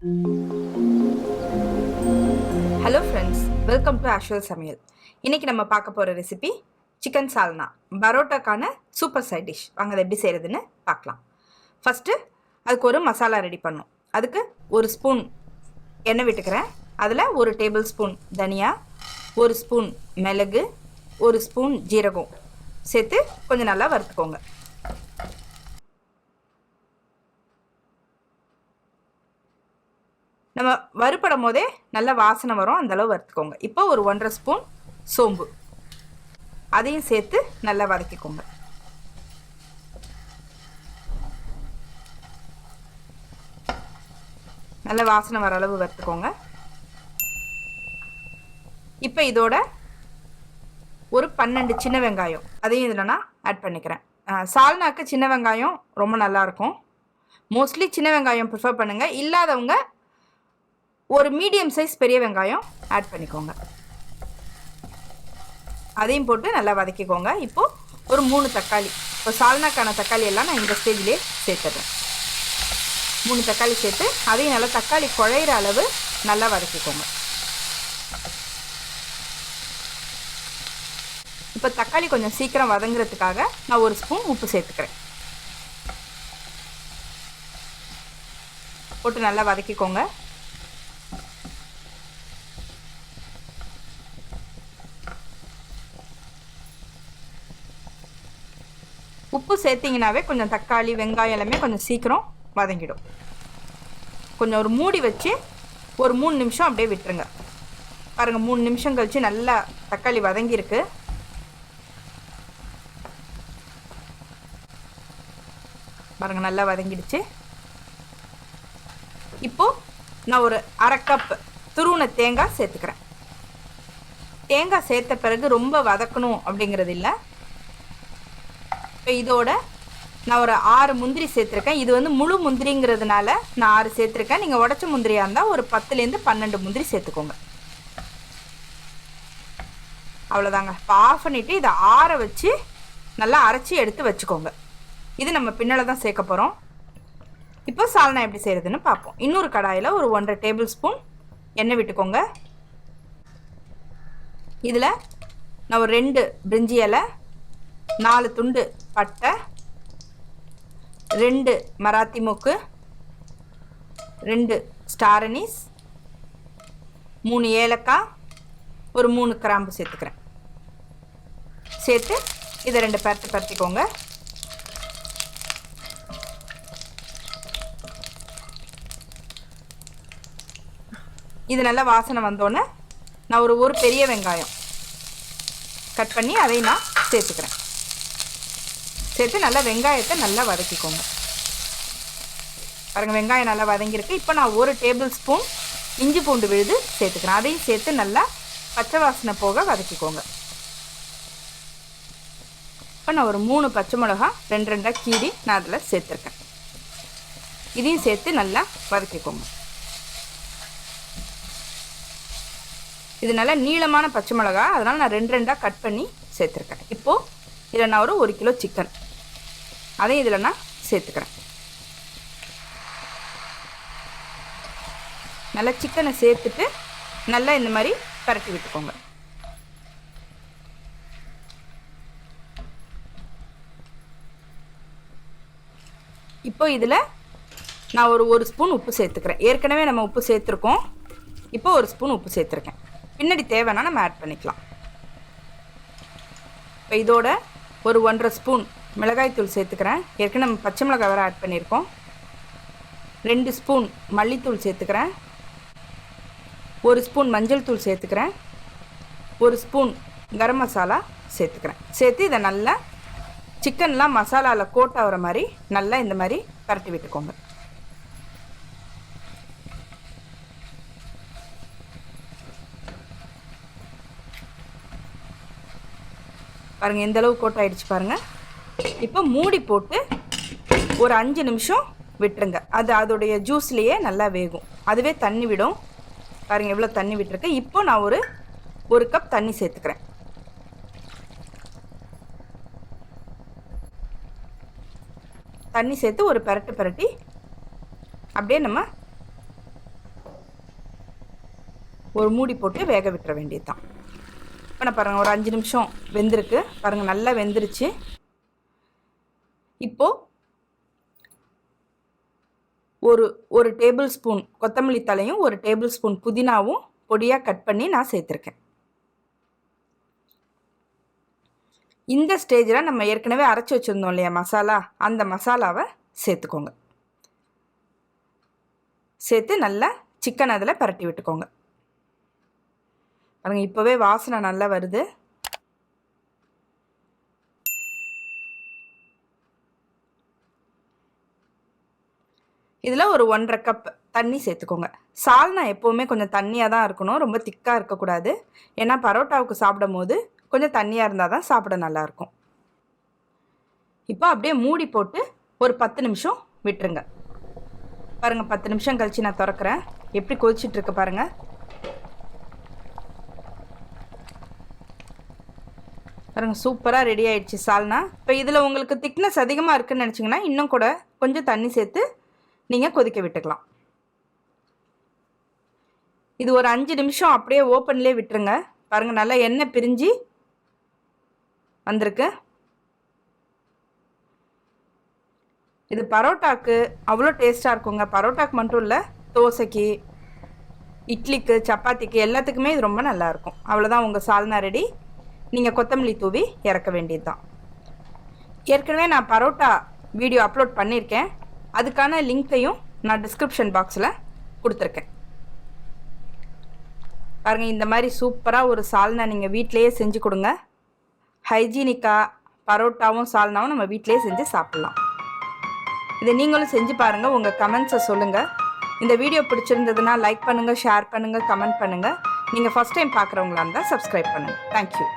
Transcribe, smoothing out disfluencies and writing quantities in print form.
Hello friends, welcome to AshVal சமையல். இன்றைக்கி நம்ம பார்க்க போகிற ரெசிபி சிக்கன் சால்னா, பரோட்டாக்கான சூப்பர் சைட் டிஷ். வாங்க அதை எப்படி செய்கிறதுன்னு பார்க்கலாம். ஃபஸ்ட்டு அதுக்கு ஒரு மசாலா ரெடி பண்ணணும். அதுக்கு ஒரு ஸ்பூன் எண்ணெய் விட்டுக்கிறேன். அதில் ஒரு டேபிள் ஸ்பூன் தனியா, ஒரு ஸ்பூன் மிளகு, ஒரு ஸ்பூன் ஜீரகம் சேர்த்து கொஞ்சம் நல்லா வறுத்துக்கோங்க. நம்ம வறுப்படும் போதே நல்ல வாசனை வரும், அந்தளவு வறுத்துக்கோங்க. இப்போ ஒரு 1.5 ஸ்பூன் சோம்பு அதையும் சேர்த்து நல்லா வதக்கிக்கோங்க. நல்ல வாசனை வர அளவு வறுத்துக்கோங்க. இப்போ இதோட ஒரு 12 சின்ன வெங்காயம் அதையும் இதில் நான் ஆட் பண்ணிக்கிறேன். சால்னாக்கு சின்ன வெங்காயம் ரொம்ப நல்லாயிருக்கும். மோஸ்ட்லி சின்ன வெங்காயம் ப்ரிஃபர் பண்ணுங்கள். இல்லாதவங்க ஒரு மீடியம் சைஸ் பெரிய வெங்காயம் ஆட் பண்ணிக்கோங்க. அதையும் போட்டு நல்லா வதக்கிக்கோங்க. இப்போது ஒரு 3 தக்காளி, இப்போ சால்னாக்கான தக்காளி எல்லாம் நான் இந்த ஸ்டேஜ்லேயே சேர்த்துடுறேன். 3 தக்காளி சேர்த்து அதையும் நல்லா தக்காளி குழையிற அளவு நல்லா வதக்கிக்கோங்க. இப்போ தக்காளி கொஞ்சம் சீக்கிரம் வதங்குறதுக்காக நான் ஒரு ஸ்பூன் உப்பு சேர்த்துக்கிறேன். போட்டு நல்லா வதக்கிக்கோங்க. உப்பு சேர்த்திங்கனாவே கொஞ்சம் தக்காளி வெங்காயம் எல்லாமே கொஞ்சம் சீக்கிரம் வதங்கிடும். கொஞ்சம் ஒரு மூடி வச்சு ஒரு 3 நிமிஷம் அப்படியே விட்டுருங்க. பாருங்கள், 3 நிமிஷம் கழித்து நல்லா தக்காளி வதங்கியிருக்கு. பாருங்கள், நல்லா வதங்கிடுச்சு. இப்போது நான் ஒரு 1/2 கப் துருவின தேங்காய் சேர்த்துக்கிறேன். தேங்காய் சேர்த்த பிறகு ரொம்ப வதக்கணும் அப்படிங்கிறது இல்லை. இப்போ இதோட நான் ஒரு 6 முந்திரி சேர்த்துருக்கேன். இது வந்து முழு முந்திரிங்கிறதுனால நான் 6 சேர்த்துருக்கேன். நீங்கள் உடச்ச முந்திரியாக இருந்தால் ஒரு 10லேருந்து 12 முந்திரி சேர்த்துக்கோங்க. அவ்வளோதாங்க. இப்போ ஆஃப் பண்ணிவிட்டு இதை ஆற வச்சு நல்லா அரைச்சி எடுத்து வச்சுக்கோங்க. இது நம்ம பின்னால் தான் சேர்க்க போகிறோம். இப்போ சால்னா எப்படி செய்கிறதுன்னு பார்ப்போம். இன்னொரு கடாயில் ஒரு 1.5 டேபிள் ஸ்பூன் எண்ணெய் விட்டுக்கோங்க. இதில் நான் ஒரு 2 பிரிஞ்சி இலை, 4 துண்டு பட்டை, 2 மராத்தி மொக்கு, 2 ஸ்டார் அனீஸ், 3 ஏலக்காய், ஒரு 3 கிராம்பு சேர்த்துக்கிறேன். சேர்த்து இதை 2 பரட்டிக்கோங்க. இது நல்லா வாசனை வந்தோடனே நான் ஒரு பெரிய வெங்காயம் கட் பண்ணி அதையும் நான் சேர்த்துக்கிறேன். சேர்த்து நல்லா வெங்காயத்தை நல்லா வதக்கிக்கோங்க. பாருங்கள், வெங்காயம் நல்லா வதங்கியிருக்கு. இப்போ நான் 1 டேபிள் ஸ்பூன் இஞ்சி பூண்டு விழுது சேர்த்துக்கிறேன். அதையும் சேர்த்து நல்லா பச்சை வாசனை போக வதக்கிக்கோங்க. இப்போ நான் ஒரு 3 பச்சை மிளகா 2 கீரி நான் அதில் சேர்த்துருக்கேன். இதையும் சேர்த்து நல்லா வதக்கிக்கோங்க. இது நல்லா நீளமான பச்சை மிளகா, அதனால் நான் 2 கட் பண்ணி சேர்த்துருக்கேன். இப்போது இதில் நான் ஒரு 1 கிலோ சிக்கன் அதையும் இதில் நான் சேர்த்துக்கிறேன். நல்லா சிக்கனை சேர்த்துட்டு நல்லா இந்த மாதிரி பரட்டி விட்டுக்கோங்க. இப்போ இதில் நான் ஒரு ஸ்பூன் உப்பு சேர்த்துக்கிறேன். ஏற்கனவே நம்ம உப்பு சேர்த்துருக்கோம். இப்போ 1 ஸ்பூன் உப்பு சேர்த்துருக்கேன். பின்னாடி தேவைன்னா நம்ம ஆட் பண்ணிக்கலாம். இப்போ இதோட ஒரு 1.5 ஸ்பூன் மிளகாய்த்தூள் சேர்த்துக்கிறேன். ஏற்கனவே நம்ம பச்சை மிளகாய் வேறு ஆட் பண்ணியிருக்கோம். 2 ஸ்பூன் மல்லித்தூள் சேர்த்துக்கிறேன். 1 ஸ்பூன் மஞ்சள் தூள் சேர்த்துக்கிறேன். 1 ஸ்பூன் கரம் மசாலா சேர்த்துக்கிறேன். சேர்த்து இதை நல்லா சிக்கன்லாம் மசாலாவில் கோட் ஆகிற மாதிரி நல்லா இந்த மாதிரி பரட்டி விட்டுக்கோங்க. பாருங்கள், எந்தளவு கோட் ஆகிடுச்சு பாருங்கள். இப்போ மூடி போட்டு ஒரு 5 நிமிஷம் விட்டுருங்க. அது அதோடைய ஜூஸ்லேயே நல்லா வேகும். அதுவே தண்ணி விடும். பாருங்கள் எவ்வளோ தண்ணி விட்டுருக்கு. இப்போ நான் ஒரு கப் தண்ணி சேர்த்துக்கிறேன். தண்ணி சேர்த்து ஒரு பரட்டி அப்படியே நம்ம ஒரு மூடி போட்டு வேக விட்டுற வேண்டியது தான். இப்போ நான் பாருங்கள் ஒரு 5 நிமிஷம் வெந்திருக்கு பாருங்கள், நல்லா வெந்துருச்சு. இப்போது ஒரு டேபிள் ஸ்பூன் கொத்தமல்லி தலையும் 1 டேபிள் ஸ்பூன் புதினாவும் பொடியாக கட் பண்ணி நான் சேர்த்துருக்கேன். இந்த ஸ்டேஜில் நம்ம ஏற்கனவே அரைச்சி வச்சுருந்தோம் இல்லையா மசாலா, அந்த மசாலாவை சேர்த்துக்கோங்க. சேர்த்து நல்லா சிக்கன் அதில் பரட்டி விட்டுக்கோங்க. பாருங்கள் இப்போவே வாசனை நல்லா வருது. இதில் ஒரு 1.5 கப் தண்ணி சேர்த்துக்கோங்க. சால்னா எப்போவுமே கொஞ்சம் தண்ணியாக தான் இருக்கணும், ரொம்ப திக்காக இருக்கக்கூடாது. ஏன்னா பரோட்டாவுக்கு சாப்பிடும் போது கொஞ்சம் தண்ணியாக இருந்தால் தான் சாப்பிட நல்லாயிருக்கும். இப்போ அப்படியே மூடி போட்டு ஒரு 10 நிமிஷம் விட்டுருங்க. பாருங்கள் 10 நிமிஷம் கழித்து நான் திறக்கிறேன். எப்படி கொதிச்சிட்ருக்கு பாருங்கள். பாருங்கள் சூப்பராக ரெடி ஆகிடுச்சு சால்னா. இப்போ இதில் உங்களுக்கு திக்னஸ் அதிகமாக இருக்குதுன்னு நினச்சிங்கன்னா இன்னும் கூட கொஞ்சம் தண்ணி சேர்த்து நீங்கள் கொதிக்க விட்டுக்கலாம். இது ஒரு 5 நிமிஷம் அப்படியே ஓப்பன்லேயே விட்டுருங்க. பாருங்கள் நல்லா எண்ணெய் பிரிஞ்சு வந்திருக்கு. இது பரோட்டாக்கு அவ்வளோ டேஸ்ட்டாக இருக்குங்க. பரோட்டாக்கு மட்டும் இல்லை, தோசைக்கு, இட்லிக்கு, சப்பாத்திக்கு எல்லாத்துக்குமே இது ரொம்ப நல்லாயிருக்கும். அவ்வளோதான், உங்கள் சால்னா ரெடி. நீங்கள் கொத்தமல்லி தூவி இறக்க வேண்டியது தான். ஏற்கனவே நான் பரோட்டா வீடியோ அப்லோட் பண்ணியிருக்கேன். அதுக்கான லிங்க்கையும் நான் டிஸ்கிரிப்ஷன் பாக்ஸில் கொடுத்துருக்கேன். பாருங்கள் இந்த மாதிரி சூப்பராக ஒரு சால்னா நீங்கள் வீட்டிலையே செஞ்சு கொடுங்க. ஹைஜீனிக்காக பரோட்டாவும் சால்னாவும் நம்ம வீட்டிலையே செஞ்சு சாப்பிட்லாம். இதை நீங்களும் செஞ்சு பாருங்கள், உங்கள் கமெண்ட்ஸை சொல்லுங்கள். இந்த வீடியோ பிடிச்சிருந்ததுன்னா லைக் பண்ணுங்கள், ஷேர் பண்ணுங்கள், கமெண்ட் பண்ணுங்கள். நீங்கள் ஃபஸ்ட் டைம் பார்க்குறவங்களா இருந்தால் சப்ஸ்கிரைப் பண்ணுங்கள். தேங்க்யூ.